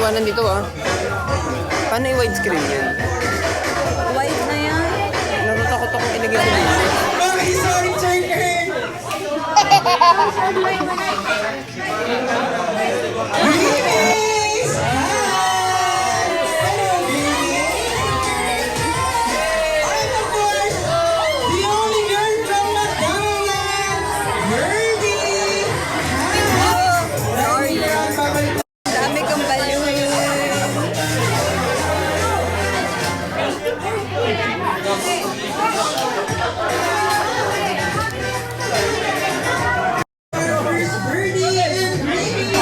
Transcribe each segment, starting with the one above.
liwanag dito ah. Paano i-widescreen yan? White na yan. Natatakot akong ilagay sa video. Okay, sorry, turn. Greetings! Hello, I'm of course the only girl from McDonald's, Merby. Sorry. Dami kang baliw. Birdie and Greetings!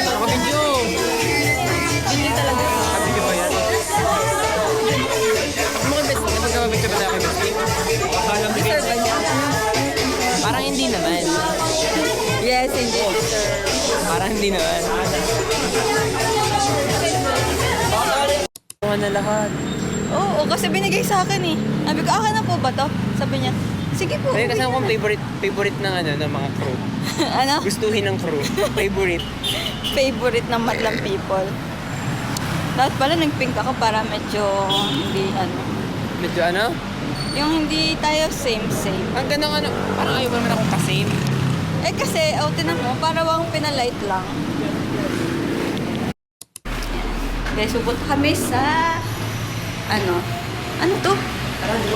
Nakabidyo! Hindi talaga. Nakabidyo ba yan? Mga best, magkababit ka ba sa akin, Bessie? Deserve ba niya? Parang hindi naman. Yes, hindi. Deserve. Parang hindi naman. Kuha na lahat. Oo, kasi binigay sa akin eh. Sabi ko, akin na po ba to? Sabi niya, sige po. Kaya kasi akong favorite ng ano, ng mga crew. Ano? Gustuhin ng crew. Favorite. Favorite ng madlang people. Dapat pala nag-pink ako para medyo hindi ano. Medyo ano? Yung hindi tayo same. Ang ganang ano, parang ayaw mo naman akong kasame. Eh kasi, tinan mo, para wang pinalight lang. Guys, subot kami sa ano to?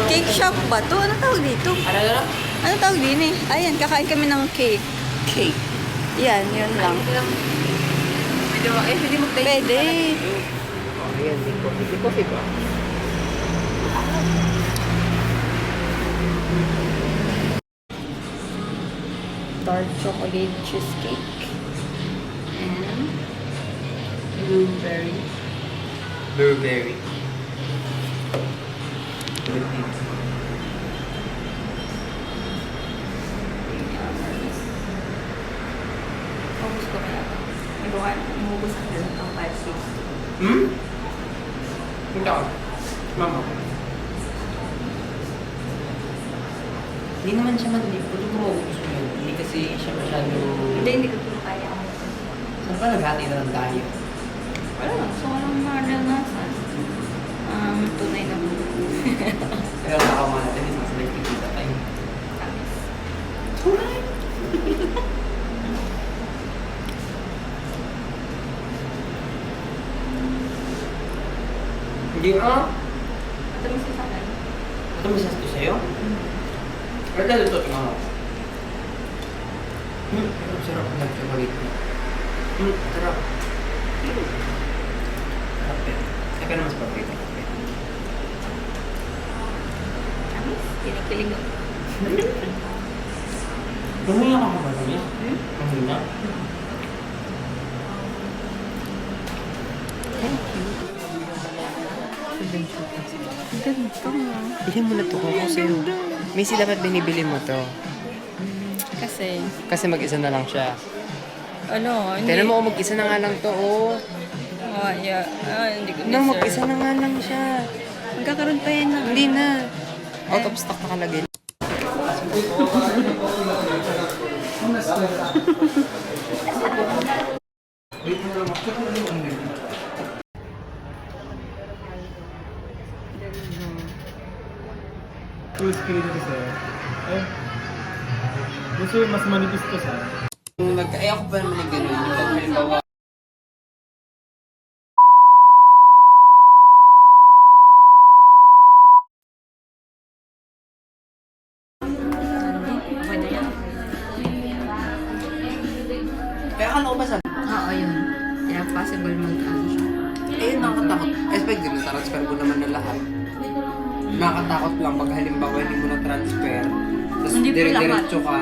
Cake shop ba to? Ano tawag dito? Ano? Ano tawag din eh? Ayan, kakain kami ng cake. Cake. Yan, yun lang. Pwede mo Pwede. Oh, ayan, may coffee ba? Dark chocolate cheesecake. And blueberry. Blueberry. Focus ko kaya. Umubos ang dala ng 5-6. Hmm? Hindi ako. Mama. Hindi naman siya madali. Pwede ko maubos mo yun. Hindi kasi siya masyado... Hindi ko po kaya. Saan pa naghati na lang tayo? Wala lang. So, walang maranasan. Tunay na po. Pero nakakawa natin, hindi mas nagkikita tayo. Tunay? Hindi ah. Matamis sa akin. Ito masas to sa'yo? Pero dahil ito, tingnan mo. Ang sarap ng chocolate. Sarap. Sarap yan. Saka naman sa paborito. Tamis? Kinikilig ako. Mahina ka ba namin? Mahina? Thank you. Ganito nga. Bilhin mo na to kung sa'yo. May sila ba't binibili mo to? Kasi, Kasi mag-isa na lang siya. ano, hindi. Tignan mo kung mag-isa na nga lang to, oh. Yeah. Hindi ko No, mag-isa na nga lang siya. Magkakaroon pa yan na. Hindi na. Out of stock nakalagay. Full screen kasi. Eh, gusto yung mas manipis to sa. Ako pa naman yung gano'n. Yung pag halimbawa, Okay na yan. kaya akala ko ba sabi? Oo, yun. Kaya possible mag-ano siya. Eh, nakakatakot. Eh, pag transfer ko naman na lahat. Nakakatakot lang pag halimbawa hindi mo na transfer. Tapos Hindi po lahat. dire-diretso ka.